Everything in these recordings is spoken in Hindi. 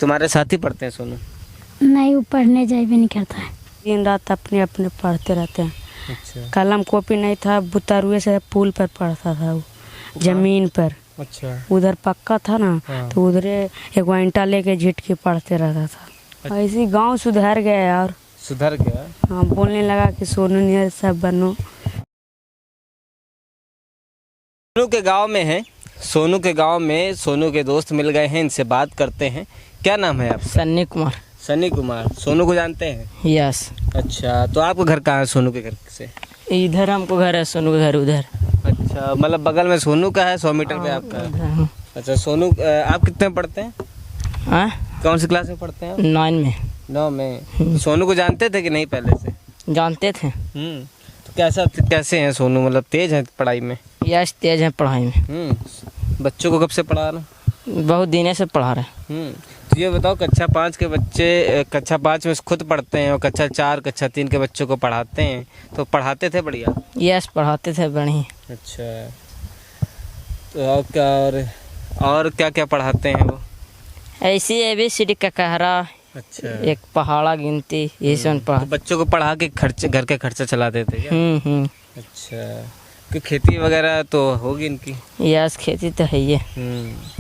तुम्हारे साथ ही पढ़ते हैं सोनू? नहीं, वो पढ़ने जाए भी नहीं करता है। दिन रात अपने अपने पढ़ते रहते हैं। अच्छा कलम कॉपी नहीं था, बुतारुए से पुल पर पढ़ता था वो, जमीन पर। अच्छा। उधर पक्का था ना, हाँ। तो उधर एक ईंटा लेके झिट के पढ़ते रहता था। ऐसे गांव सुधर गया यार। सुधर गया? हाँ, बोलने लगा कि सोनू नियर सब बनो। सोनू के गांव में है, सोनू के गांव में सोनू के दोस्त मिल गए हैं, इनसे बात करते हैं। क्या नाम है आपका? सन्नी कुमार। सनी कुमार। सोनू को जानते हैं? यस। अच्छा, तो आपका घर कहाँ है सोनू के घर से? इधर हमको घर है, सोनू का घर उधर। अच्छा, मतलब बगल में सोनू का है, 100 मीटर पे आपका है। अच्छा, सोनू आप कितने में पढ़ते हैं? हाँ, कौन सी क्लास में पढ़ते हैं आप? 9 में। 9 में। तो सोनू को जानते थे कि नहीं पहले से? जानते थे। तो कैसे हैं सोनू, मतलब तेज है पढ़ाई में? यस, तेज है पढ़ाई में। बच्चों को कब से पढ़ा रहे? बहुत दिनों से पढ़ा रहे। तो ये बताओ, कक्षा 5 के बच्चे कक्षा 5 में खुद पढ़ते हैं और कक्षा 4 कक्षा 3 के बच्चों को पढ़ाते हैं, तो पढ़ाते थे बढ़िया? यस, पढ़ाते थे बढ़िया। अच्छा, तो और क्या क्या पढ़ाते हैं वो? ऐसी ABCD का कहरा, अच्छा, एक पहाड़ा गिनती, ये सब पढ़ा। तो बच्चों को पढ़ा के घर के खर्चा चलाते थे क्या? अच्छा, कि खेती वगैरह तो होगी इनकी? यस, खेती तो है ये।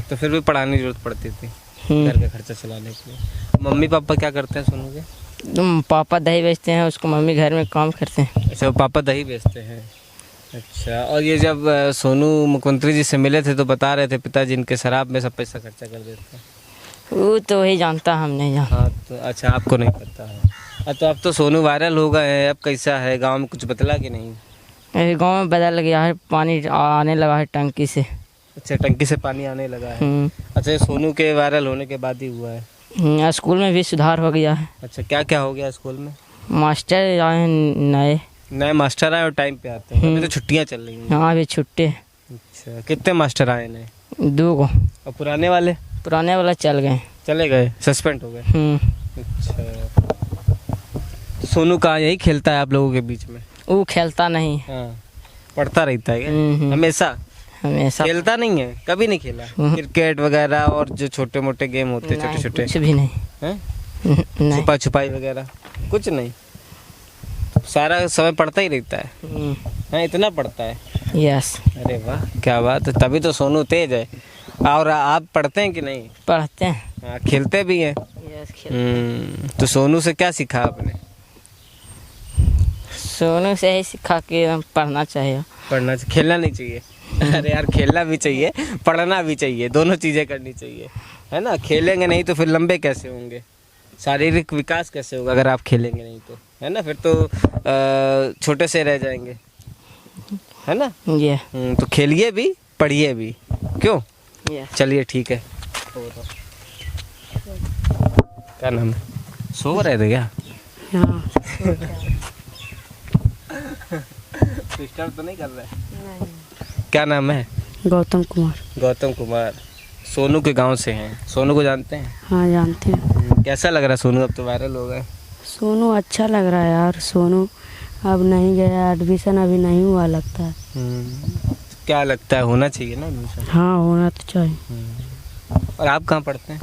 तो फिर भी पढ़ाने की जरूरत पड़ती थी घर का खर्चा चलाने के लिए। मम्मी पापा क्या करते हैं सोनू के? पापा दही बेचते हैं, उसको मम्मी घर में काम करते हैं। अच्छा, पापा दही बेचते हैं। अच्छा, और ये जब सोनू मुख्यमंत्री जी से मिले थे तो बता रहे थे पिताजी इनके शराब में सब पैसा खर्चा कर देते हैं। वो तो वही जानता, हम नहीं जानता। हाँ, तो अच्छा, आपको नहीं पता है। तो अब तो सोनू वायरल हो गए हैं, अब कैसा है गांव में, कुछ बतला कि नहीं? गाँव में बदल गया है, पानी आने लगा है टंकी से। अच्छा, टंकी से पानी आने लगा है। अच्छा, ये सोनू के वायरल होने के बाद ही हुआ है? स्कूल में भी सुधार हो गया है। अच्छा, क्या क्या हो गया स्कूल में? मास्टर आए हैं, नए मास्टर आए और टाइम पे आते हैं? अभी तो छुट्टियां चल रही हैं। हाँ, अभी छुट्टी है। अच्छा, कितने मास्टर आए नए? 2 को। और पुराने वाले? पुराने वाला चल गए। चले गए, सस्पेंड हो गए। अच्छा, तो सोनू कहाँ यही खेलता है आप लोगों के बीच में? वो खेलता नहीं। हाँ, पढ़ता रहता है क्या? हमेशा खेलता नहीं है? कभी नहीं खेला क्रिकेट वगैरह और जो छोटे मोटे गेम होते छोटे छोटे? कुछ भी नहीं। हैं? छुपा छुपाई वगैरह कुछ नहीं? सारा समय पढ़ता ही रहता है? हाँ, इतना पढ़ता है? यस। अरे वाह, क्या बात है, तभी तो सोनू तेज है। और आप पढ़ते हैं कि नहीं? पढ़ते हैं। हाँ, खेलते भी हैं? यस, तो सोनू से क्या सीखा आपने? सोनू से ही सीखा कि पढ़ना चाहिए। पढ़ना चाहिए, खेलना नहीं चाहिए? अरे यार, खेलना भी चाहिए, पढ़ना भी चाहिए, दोनों चीज़ें करनी चाहिए, है ना? खेलेंगे नहीं तो फिर लंबे कैसे होंगे, शारीरिक विकास कैसे होगा अगर आप खेलेंगे नहीं तो, है ना? फिर तो छोटे से रह जाएंगे, है ना? ये तो खेलिए भी, पढ़िए भी, क्यों? चलिए ठीक है। क्या नाम है? सो रहे थे क्या? हाँ, डिस्टर्ब तो नहीं कर रहे? नहीं। क्या नाम है? गौतम कुमार। गौतम कुमार। सोनू के गांव से हैं। सोनू को जानते हैं? हाँ, जानते हैं। कैसा लग रहा है सोनू, अब तो वायरल हो गए? सोनू अच्छा लग रहा है यार। सोनू अब नहीं गया, एडमिशन अभी नहीं हुआ लगता है। क्या लगता है, होना चाहिए ना एडमिशन? हाँ, होना तो चाहिए। और आप कहाँ पढ़ते हैं?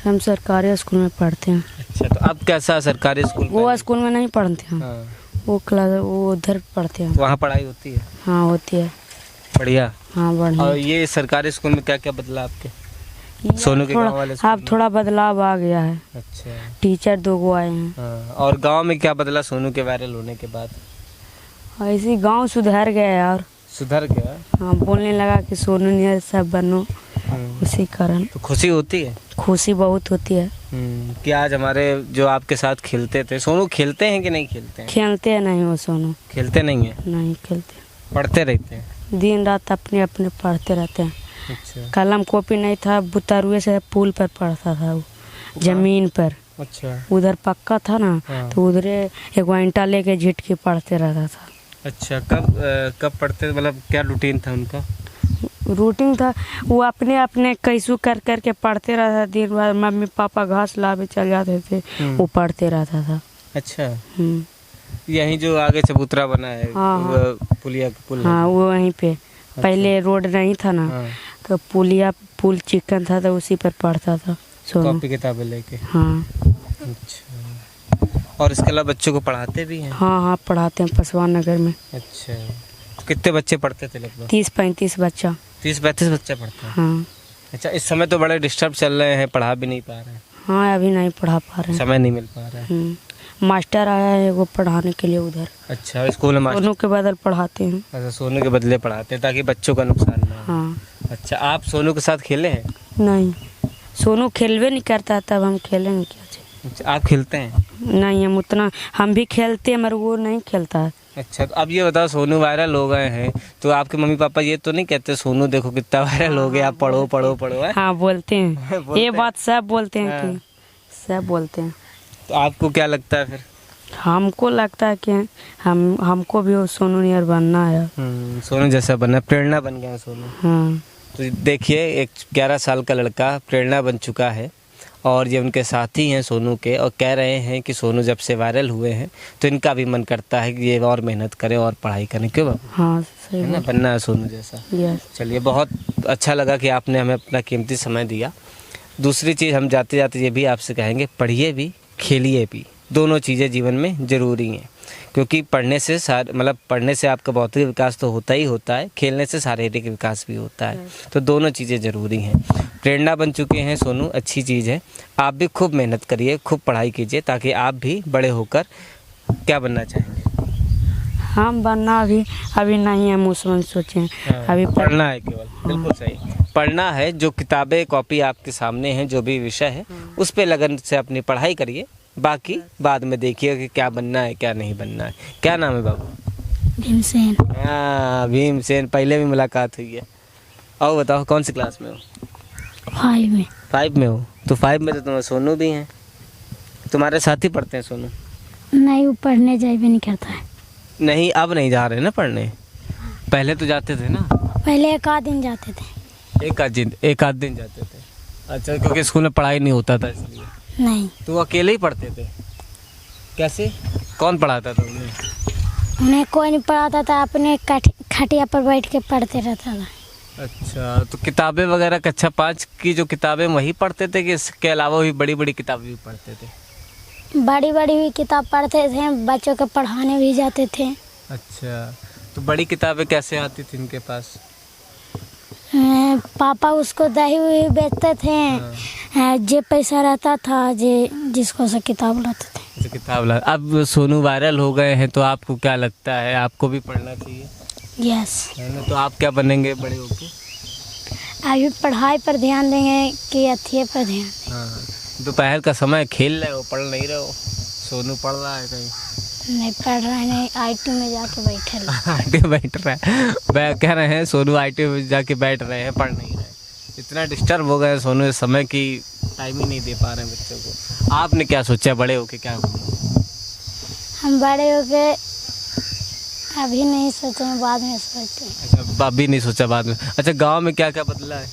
हम सरकारी स्कूल में पढ़ते हैं। अच्छा, तो अब कैसा सरकारी स्कूल? वो स्कूल में नहीं पढ़ते हैं। हाँ। वो उधर पढ़ते हैं। वहाँ पढ़ाई होती है? हाँ, होती है। बढ़िया। हाँ, बढ़िया। और ये सरकारी स्कूल में क्या क्या बदला आपके सोनू के गांव वाले स्कूल अब थोड़ा बदलाव आ गया है। अच्छा, टीचर 2 आए हैं। हाँ। और गांव में क्या बदला सोनू के वायरल होने के बाद? ऐसे गांव सुधर गया यार। सुधर गया? हाँ, बोलने लगा कि सोनू नियर सब बनो। उसी कारण तो खुशी होती है? खुशी बहुत होती है। कि आज हमारे जो आपके साथ खेलते थे, सोनू खेलते हैं कि नहीं खेलते हैं? खेलते हैं नहीं वो सोनू? खेलते नहीं है? नहीं खेलते, पढ़ते रहते हैं दिन रात अपने अपने पढ़ते रहते हैं। अच्छा, कलम कॉपी नहीं था, बुतारुए से पुल पर पढ़ता था वो, जमीन पर। अच्छा, उधर पक्का था ना, हाँ। तो उधर एक ईंटा लेके झिट के पढ़ते रहता था। अच्छा, कब पढ़ते, मतलब क्या रूटीन था उनका? रूटीन था, वो अपने अपने कैसू कर कर के पढ़ते रहता। दिन भर मम्मी पापा घास लावे चल जाते थे, वो पढ़ते रहता था। अच्छा, यहीं जो आगे चबूतरा बना है, हाँ, पुलिया पुल? हाँ, वो वहीं पे। पहले रोड नहीं था ना, तो पुल चिकन था तो उसी पर पढ़ता था। सोनू। कॉपी किताबें लेके। हाँ अच्छा, और इसके अलावा बच्चों को पढ़ाते भी हैं? हाँ हाँ पढ़ाते हैं पसवान नगर में। अच्छा, तो कितने बच्चे पढ़ते थे लगभग? 30-35 बच्चा। 30-35 बच्चे पढ़ते हैं? हाँ अच्छा, इस समय तो बड़े डिस्टर्ब चल रहे हैं, पढ़ा भी नहीं पा रहे हैं, हाँ अभी नहीं पढ़ा पा रहे हैं। समय नहीं मिल पा रहा है। मास्टर आया है वो पढ़ाने के लिए उधर। अच्छा, स्कूल में मास्टर? सोनू के बदल पढ़ाते हैं। अच्छा, सोनू के बदले पढ़ाते हैं ताकि बच्चों का नुकसान ना हो। हाँ अच्छा, आप सोनू के साथ खेले हैं? नहीं, सोनू खेलवे नहीं करता तब हम खेलेंगे क्या चीज़? अच्छा, आप खेलते हैं? नहीं, हम उतना, हम भी खेलते हैं मगर वो नहीं खेलता है। अच्छा, तो अब ये बताओ, सोनू वायरल हो गए हैं तो आपके मम्मी पापा ये तो नहीं कहते सोनू देखो कितना वायरल हो गया, आप पढ़ो पढ़ो पढ़ो है? हाँ बोलते हैं बोलते ये हैं। बात सब बोलते हैं हाँ। कि सब बोलते हैं। तो आपको क्या लगता है फिर? हमको लगता है कि हमको भी वो सोनू नियर बनना है। सोनू जैसा बनना, प्रेरणा बन गया है सोनू। हाँ तो देखिए, एक 11 साल का लड़का प्रेरणा बन चुका है और ये उनके साथी हैं सोनू के, और कह रहे हैं कि सोनू जब से वायरल हुए हैं तो इनका भी मन करता है कि ये और मेहनत करें और पढ़ाई करें। क्यों बाबू? हाँ सही है ना, बनना है सोनू जैसा। यस। चलिए, बहुत अच्छा लगा कि आपने हमें अपना कीमती समय दिया। दूसरी चीज़ हम जाते जाते ये भी आपसे कहेंगे, पढ़िए भी खेलिए भी, दोनों चीज़ें जीवन में ज़रूरी हैं, क्योंकि पढ़ने से पढ़ने से आपका भौतिक विकास तो होता ही होता है, खेलने से शारीरिक विकास भी होता है, तो दोनों चीज़ें ज़रूरी हैं। प्रेरणा बन चुके हैं सोनू, अच्छी चीज़ है। आप भी खूब मेहनत करिए, खूब पढ़ाई कीजिए, ताकि आप भी बड़े होकर क्या बनना चाहेंगे? हम बनना अभी नहीं है, मुझसे सोचे अभी पढ़ना है केवल। बिल्कुल सही, पढ़ना है। जो किताबें कॉपी आपके सामने हैं, जो भी विषय है, उस पे लगन से अपनी पढ़ाई करिए, बाकी बाद में देखिए कि क्या बनना है क्या नहीं बनना है। क्या नाम है बाबू? भीमसेन। हाँ, भीमसेन, पहले भी मुलाकात हुई है। और बताओ, कौन सी क्लास में हो? 5 में। 5 में हो? तो 5 में तो तुम्हारे सोनू भी हैं, तुम्हारे साथ ही पढ़ते हैं सोनू? नहीं, वो पढ़ने जाए भी नहीं करता है। नहीं, अब नहीं जा रहे ना पढ़ने, पहले तो जाते थे ना? पहले एक आध दिन जाते थे। एक आध दिन जाते थे। अच्छा, क्योंकि स्कूल में पढ़ाई नहीं होता था इसलिए? नहीं, तो वो अकेले ही पढ़ते थे? कैसे, कौन पढ़ाता था उन्हें? उन्हें कोई नहीं पढ़ाता था, अपने खटिया पर बैठ के पढ़ते रहता था। अच्छा, तो किताबें वगैरह कक्षा 5 की जो किताबें वही पढ़ते थे कि इसके अलावा भी बड़ी बड़ी किताबें भी पढ़ते थे? बड़ी बड़ी भी किताब पढ़ते थे, बच्चों को पढ़ाने भी जाते थे। अच्छा, तो बड़ी किताबें कैसे आती थी इनके पास? पापा उसको दही वही बेचते थे, जे पैसा रहता था जिसको से किताब लाते थे। अच्छा, किताब ला। अब सोनू वायरल हो गए हैं तो आपको क्या लगता है, आपको भी पढ़ना चाहिए? यस। है ना, तो आप क्या बनेंगे बड़े होके? अभी पढ़ाई पर ध्यान देंगे कि अथिये पर ध्यान। हाँ, दोपहर का समय खेल रहे हो, पढ़ नहीं रहे हो? सोनू पढ़ रहा है कहीं? नहीं पढ़ रहा है, नहीं आईटी में जाके बैठे रहे। आईटी में बैठ रहा है, कह रहे हैं सोनू आईटी में जाके बैठ रहे हैं, पढ़ नहीं रहे। इतना डिस्टर्ब हो गए सोनू इस समय की टाइम ही नहीं दे पा रहे हैं बच्चों को। आपने क्या सोचा बड़े होके क्या होगा? हम बड़े हो गए, अभी नहीं सोचे, बाद में सोचते हैं। अच्छा, अभी नहीं सोचा, बाद में। अच्छा, गांव में क्या क्या बदला है?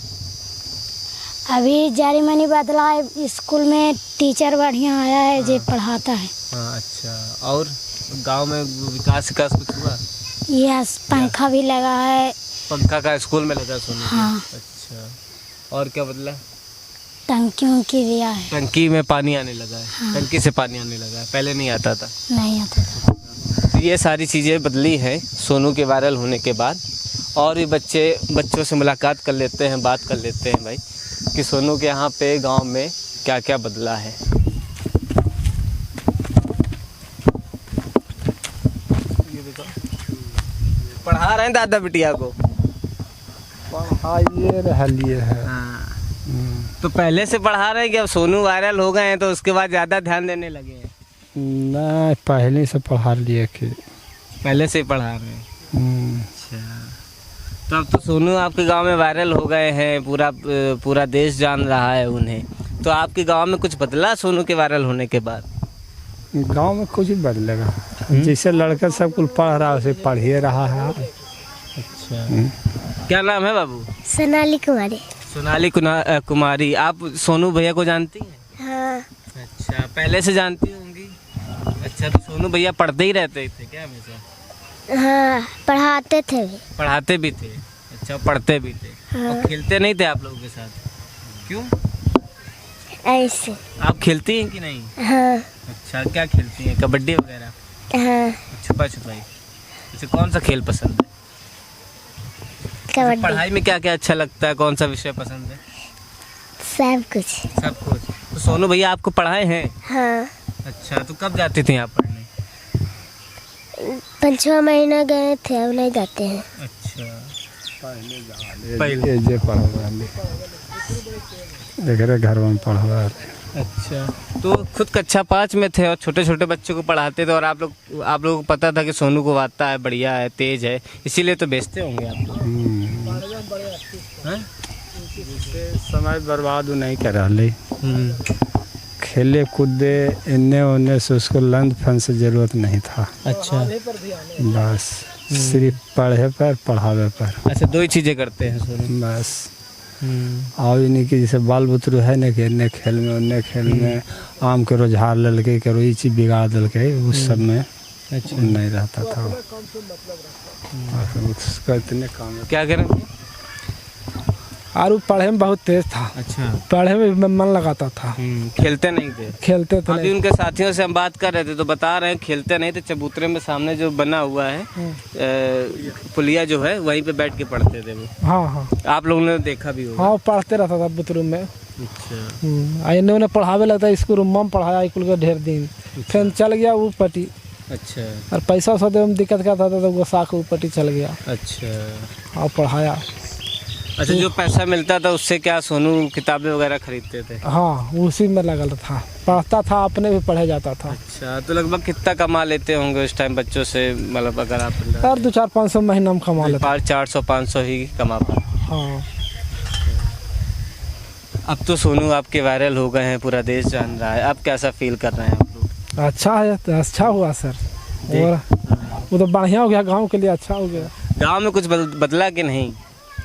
अभी जारी मनी बदला है, स्कूल में टीचर बढ़िया आया है जो पढ़ाता है। हाँ, अच्छा, और गांव में विकास कुछ हुआ? यस, पंखा भी लगा है। पंखा का स्कूल में लगा सोनू? हाँ। अच्छा, और क्या बदला? टंकी उनकी दिया है। टंकी में पानी आने लगा है? हाँ। टंकी से पानी आने लगा है, पहले नहीं आता था? नहीं आता था। तो ये सारी चीज़ें बदली हैं सोनू के वायरल होने के बाद। और भी बच्चों से मुलाकात कर लेते हैं, बात कर लेते हैं भाई, कि सोनू के यहाँ पे गांव में क्या क्या बदला है। ये देखो, पढ़ा रहे हैं दादा बिटिया को? पढ़ाइए रहलिए है। हाँ, तो पहले से पढ़ा रहे हैं कि अब सोनू वायरल हो गए हैं तो उसके बाद ज़्यादा ध्यान देने लगे हैं? नहीं, पहले से पढ़ा लिए कि पहले से ही पढ़ा रहे हैं। अच्छा, तो अब तो सोनू आपके गांव में वायरल हो गए हैं, पूरा देश जान रहा है उन्हें, तो आपके गांव में कुछ बदला सोनू के वायरल होने के बाद? गांव में कुछ ही बदलेगा। जैसे लड़का सब कुछ पढ़ रहा है वैसे पढ़ ही रहा है। अच्छा, क्या नाम है बाबू? सोनाली कुमारी। सोनाली कुमारी, आप सोनू भैया को जानती हैं? हाँ। अच्छा, पहले से जानती होंगी। अच्छा, तो सोनू भैया पढ़ते ही रहते थे क्या हमेशा? हाँ, पढ़ाते थे। पढ़ाते भी थे? अच्छा, पढ़ते भी थे। हाँ। और खेलते नहीं थे आप लोगों के साथ? क्यों? ऐसे। आप खेलती हैं कि नहीं? हाँ अच्छा, क्या खेलती हैं? कबड्डी वगैरह? हाँ छुपा छुपाई? अच्छा, कौन सा खेल पसंद है? कबड्डी पढ़ाई में क्या क्या अच्छा लगता है? कौन सा विषय पसंद है? सब कुछ। सब कुछ। तो सोनू भैया आपको पढ़ाए हैं? हाँ अच्छा, तो कब जाती थी आप पढ़ने? 5 महीना गए थे, अब नहीं जाते हैं। अच्छा, पहले जे पढ़वा देख रहे घर में पढ़वा। अच्छा, तो खुद कक्षा 5 में थे और छोटे छोटे बच्चों को पढ़ाते थे, और आप लोगों को पता था कि सोनू को आता है, बढ़िया है, तेज है, इसीलिए तो बेचते होंगे आप लोग। हैं? समय बर्बाद नहीं कर रहा, खेले कूदे इन्ने उन्ने से उसको लंच फन से जरूरत नहीं था। अच्छा, बस सिर्फ पढ़े पर पढ़ावे पर। अच्छा, 2 ही चीज़ें करते हैं सोनू। बस और इन्हीं की जैसे बाल बुतरू है ना कि इन्ने खेल में उन्ने खेल में आम के रोजगार ललके करो ये चीज़ बिगाड़ दलके, उस सब में अच्छा नहीं रहता था। उसका इतने काम क्या करें? और पढ़े में बहुत तेज था। अच्छा, पढ़े में मन लगाता था, खेलते नहीं थे? खेलते तो अभी नहीं। उनके साथियों से हम बात कर रहे थे तो बता रहे हैं खेलते नहीं थे, चबूतरे में सामने जो बना हुआ है पुलिया जो है वहीं पे बैठ के पढ़ते थे वो। हाँ हाँ आप लोगों ने देखा भी होगा। हाँ, पढ़ते रहता था बुतरूम में। अच्छा, इन्होंने पढ़ावे लगता स्कूल रूम में पढ़ाया स्कूल का ढेर दिन, फिर चल गया वो पट्टी। अच्छा और पैसा वैसा देने में दिक्कत करता था तो गोसा के ऊपर चल गया अच्छा। और पढ़ाया। अच्छा, जो पैसा मिलता था उससे क्या सोनू किताबें वगैरह खरीदते थे? हाँ, उसी में लगल था, पढ़ता था, अपने भी पढ़े जाता था। अच्छा, तो लगभग कितना कमा लेते होंगे उस टाइम बच्चों से? मतलब अगर आप यार 200-500 महीना में कमा लेता। 400-500 ही कमा पाते। हाँ, अब तो सोनू आपके वायरल हो गए हैं, पूरा देश जान रहा है, अब कैसा फील कर रहे हैं आप लोग? अच्छा है, तो अच्छा हुआ सर। और वो तो बढ़िया हो गया, गांव के लिए अच्छा हो गया। गांव में कुछ बदला कि नहीं?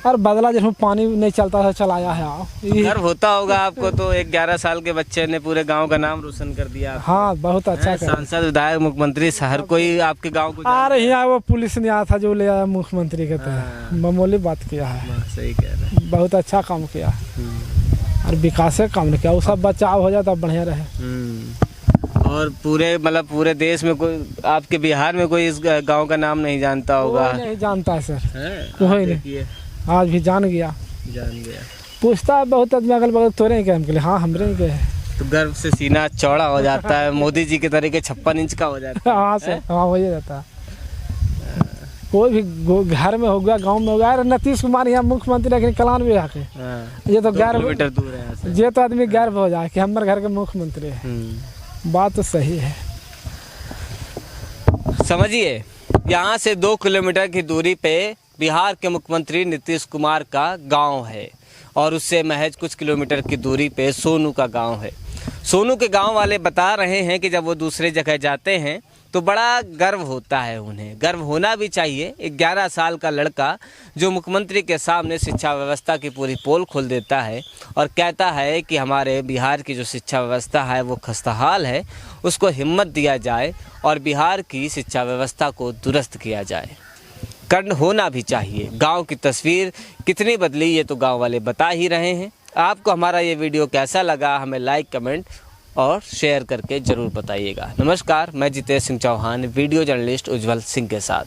और बदला, जिसमें पानी नहीं चलता था चलाया है। गर्व होता होगा आपको, तो एक 11 साल के बच्चे ने पूरे गांव का नाम रोशन कर दिया। हाँ, बहुत अच्छा कर। सांसद, विधायक, मुख्यमंत्री, हर कोई आपके गांव को आ रही है। वो पुलिस ने आया था जो ले आया मुख्यमंत्री के तहत, मामूली बात किया है। सही कह रहे हैं। बहुत अच्छा काम किया और विकास का काम किया। वो सब बचाव हो जाता बढ़िया रहे। और पूरे देश में कोई, आपके बिहार में कोई इस गांव का नाम नहीं जानता होगा? कोई नहीं जानता है सर, कोई नहीं। आज भी जान गया। पूछता है बहुत आदमी अगल बगल, तोरे के हम के लिए, हाँ हमरे ही के है। तो गर्व से सीना चौड़ा हो जाता है, मोदी जी के तरीके 56 इंच का हो जाता है। हाँ सर, हाँ हो जाता है। कोई भी घर में हो गया, गांव में हो गया। नीतीश कुमार यहाँ मुख्यमंत्री, लेकिन कलान भी आके ये तो 2 किलोमीटर दूर है यहाँ से। ये तो आदमी गर्व हो जाए कि हमारे घर के मुख्यमंत्री है। बात तो सही है। समझिए, यहाँ से 2 किलोमीटर की दूरी पे बिहार के मुख्यमंत्री नीतीश कुमार का गांव है, और उससे महज कुछ किलोमीटर की दूरी पे सोनू का गांव है। सोनू के गांव वाले बता रहे हैं कि जब वो दूसरे जगह जाते हैं तो बड़ा गर्व होता है, उन्हें गर्व होना भी चाहिए। एक 11 साल का लड़का जो मुख्यमंत्री के सामने शिक्षा व्यवस्था की पूरी पोल खोल देता है और कहता है कि हमारे बिहार की जो शिक्षा व्यवस्था है वो खस्ताहाल है, उसको हिम्मत दिया जाए और बिहार की शिक्षा व्यवस्था को दुरुस्त किया जाए। कर्ण होना भी चाहिए। गांव की तस्वीर कितनी बदली ये तो गांव वाले बता ही रहे हैं। आपको हमारा ये वीडियो कैसा लगा हमें लाइक, कमेंट और शेयर करके ज़रूर बताइएगा। नमस्कार, मैं जितेश सिंह चौहान, वीडियो जर्नलिस्ट उज्जवल सिंह के साथ।